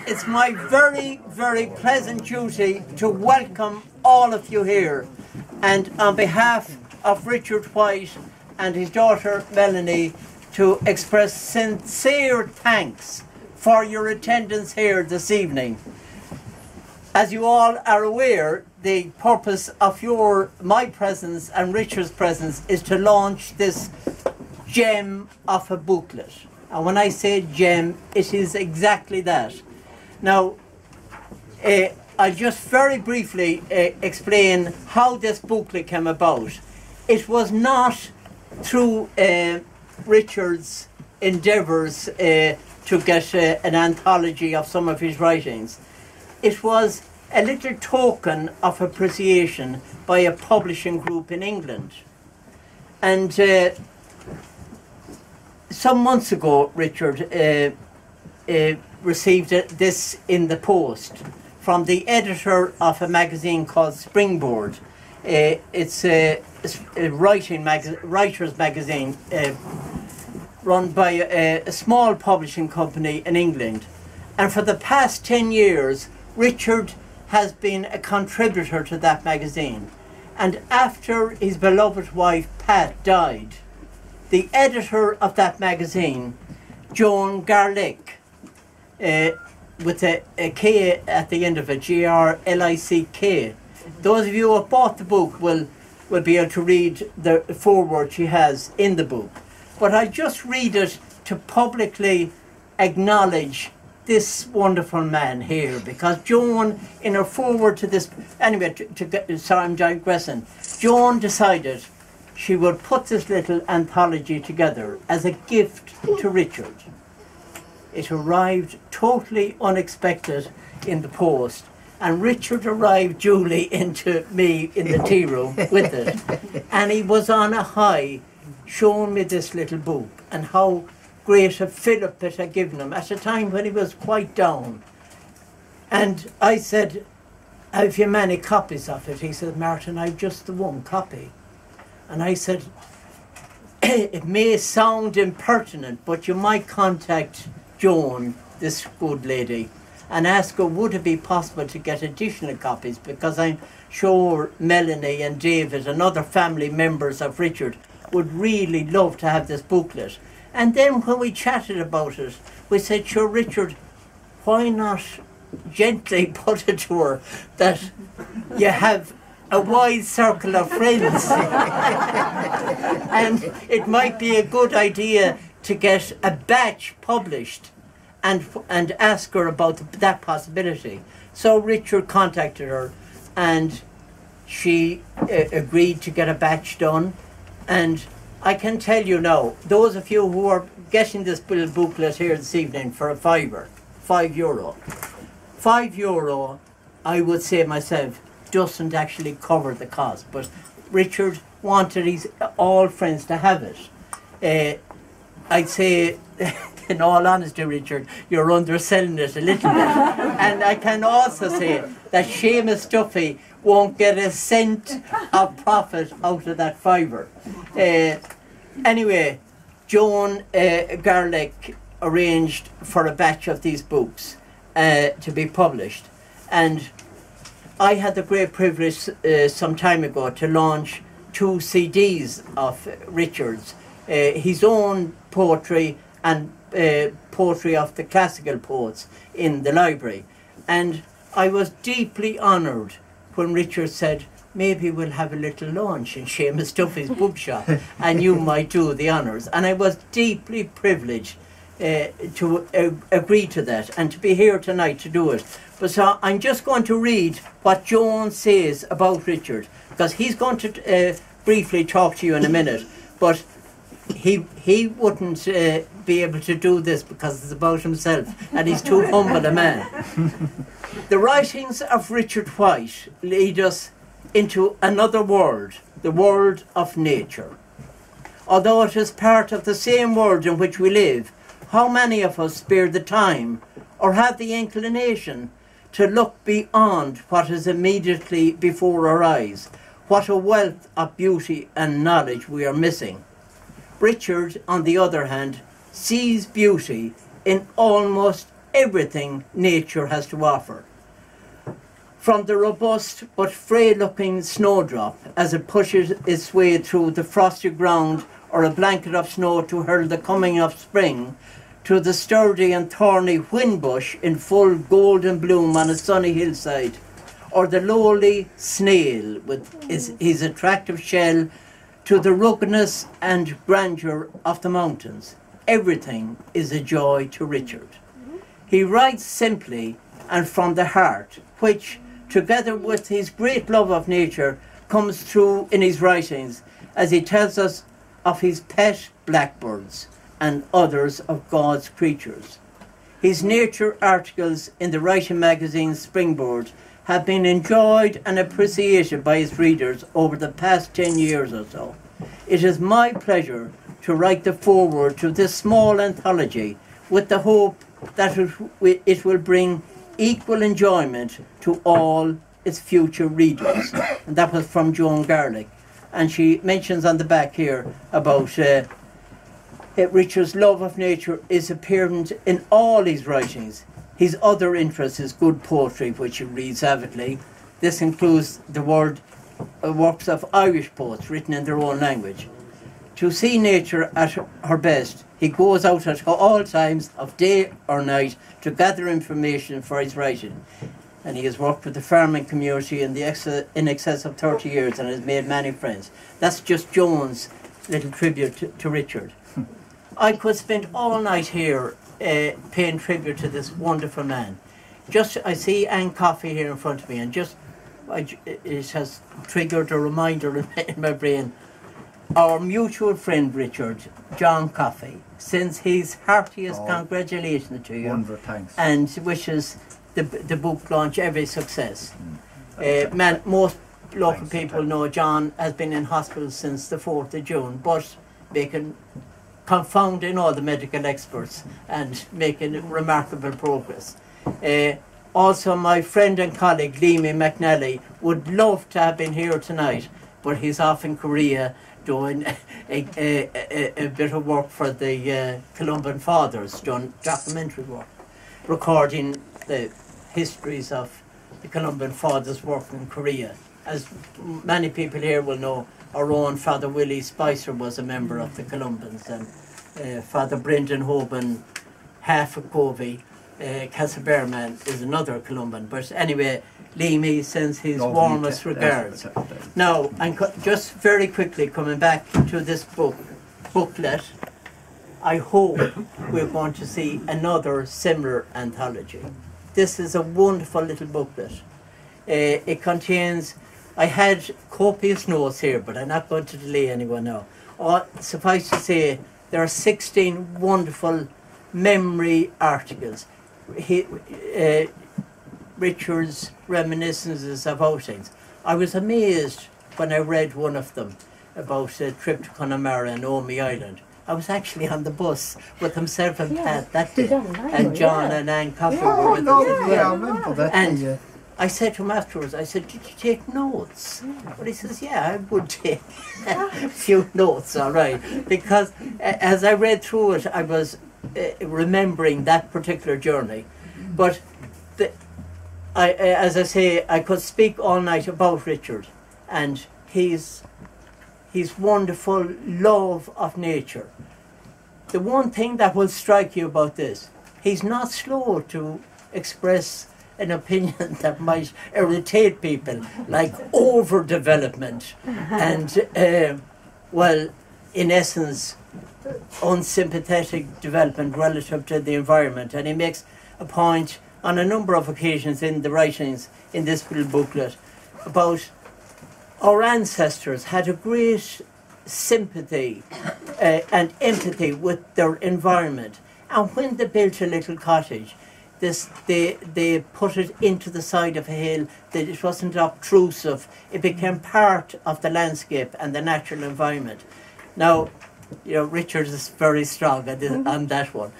it's my very, very pleasant duty to welcome all of you here. And on behalf of Richard White and his daughter Melanie, to express sincere thanks for your attendance here this evening. As you all are aware, the purpose of my presence and Richard's presence is to launch this gem of a booklet. And when I say gem, it is exactly that. Now, I'll just very briefly explain how this booklet came about. It was not through Richard's endeavours to get an anthology of some of his writings. It was a little token of appreciation by a publishing group in England. And some months ago, Richard received this in the post from the editor of a magazine called Springboard. It's a writer's magazine run by a small publishing company in England. And for the past 10 years, Richard has been a contributor to that magazine. And after his beloved wife, Pat, died, the editor of that magazine, Joan Garlick, with a K at the end of it, G-R-L-I-C-K. Those of you who have bought the book will be able to read the foreword she has in the book. But I just read it to publicly acknowledge this wonderful man here, because Joan, in her foreword to this, anyway, sorry, I'm digressing. Joan decided she would put this little anthology together as a gift to Richard. It arrived totally unexpected in the post, and Richard arrived duly into me in the tea room with it. And he was on a high, showing me this little book and how great a fillip it had given him at a time when he was quite down. And I said, "Have you many copies of it?" He said, "Martin, I've just the one copy." And I said, "It may sound impertinent, but you might contact Joan, this good lady, and ask her, would it be possible to get additional copies, because I'm sure Melanie and David and other family members of Richard would really love to have this booklet." And then when we chatted about it, we said, "Sure, Richard, why not gently put it to her that you have a wide circle of friends and it might be a good idea to get a batch published, and ask her about that possibility." So Richard contacted her, and she agreed to get a batch done. And I can tell you now, those of you who are getting this little booklet here this evening for a fiver, €5, €5, I would say myself, doesn't actually cover the cost. But Richard wanted his all friends to have it. I'd say, in all honesty, Richard, you're underselling it a little bit. And I can also say that Seamus Duffy won't get a cent of profit out of that fiver. Anyway, Joan Garlick arranged for a batch of these books to be published. And I had the great privilege some time ago to launch 2 CDs of Richard's, his own poetry and poetry of the classical poets in the library. And I was deeply honoured when Richard said, "Maybe we'll have a little launch in Seamus Duffy's bookshop and you might do the honours." And I was deeply privileged to agree to that and to be here tonight to do it. But so I'm just going to read what Joan says about Richard, because he's going to briefly talk to you in a minute. But he wouldn't be able to do this because it's about himself, and he's too humble a man. The writings of Richard White lead us into another world, the world of nature. Although it is part of the same world in which we live, how many of us spare the time or have the inclination to look beyond what is immediately before our eyes? What a wealth of beauty and knowledge we are missing. Richard, on the other hand, sees beauty in almost everything nature has to offer. From the robust but frail-looking snowdrop as it pushes its way through the frosty ground or a blanket of snow to herald the coming of spring, to the sturdy and thorny whinbush in full golden bloom on a sunny hillside, or the lowly snail with his attractive shell, to the ruggedness and grandeur of the mountains. Everything is a joy to Richard. He writes simply and from the heart, which, together with his great love of nature, comes through in his writings as he tells us of his pet blackbirds and others of God's creatures. His nature articles in the writing magazine Springboard have been enjoyed and appreciated by his readers over the past 10 years or so. It is my pleasure to write the foreword to this small anthology with the hope that it will bring equal enjoyment to all its future readers. And that was from Joan Garlick. And she mentions on the back here about Richard's love of nature is apparent in all his writings. His other interest is good poetry, which he reads avidly. This includes the works of Irish poets written in their own language. To see nature at her best, he goes out at all times of day or night to gather information for his writing. And he has worked with the farming community in excess of 30 years and has made many friends. That's just Joan's little tribute to Richard. I could spend all night here paying tribute to this wonderful man. I see Anne Coffey here in front of me, and it has triggered a reminder in my brain. Our mutual friend Richard, John Coffey, sends his heartiest congratulations to you. Wonderful, thanks. And wishes the book launch every success. Most local people know John has been in hospital since the 4th of June, but confounding all the medical experts and making remarkable progress. Also, my friend and colleague Leamy McNally would love to have been here tonight, but he's off in Korea doing a bit of work for the Columban Fathers, doing documentary work, recording the histories of the Columban Fathers' work in Korea. As many people here will know, our own Father Willie Spicer was a member of the Columbans, and Father Brendan Hoban, half of Covey, Castleberman is another Columban. But anyway, Leamy sends his warmest regards. Now, I'm just very quickly coming back to this booklet. I hope we're going to see another similar anthology. This is a wonderful little booklet. It contains, I had copious notes here, but I'm not going to delay anyone now. Suffice to say, there are 16 wonderful memory articles. Richard's reminiscences of outings. I was amazed when I read one of them about a trip to Connemara and Omey Island. I was actually on the bus with himself and Pat that day, and John and Anne Coffey were with us as well. I remember that. And I said to him afterwards, I said, did you take notes? But he says, yeah, I would take a few notes, all right. Because as I read through it, I was remembering that particular journey. But as I say, I could speak all night about Richard and his wonderful love of nature. The one thing that will strike you about this, he's not slow to express an opinion that might irritate people, like overdevelopment and, well, in essence, unsympathetic development relative to the environment. And he makes a point on a number of occasions in the writings in this little booklet about our ancestors had a great sympathy and empathy with their environment. And when they built a little cottage, they put it into the side of a hill, that it wasn't obtrusive. It became part of the landscape and the natural environment. Now, Richard is very strong on that one.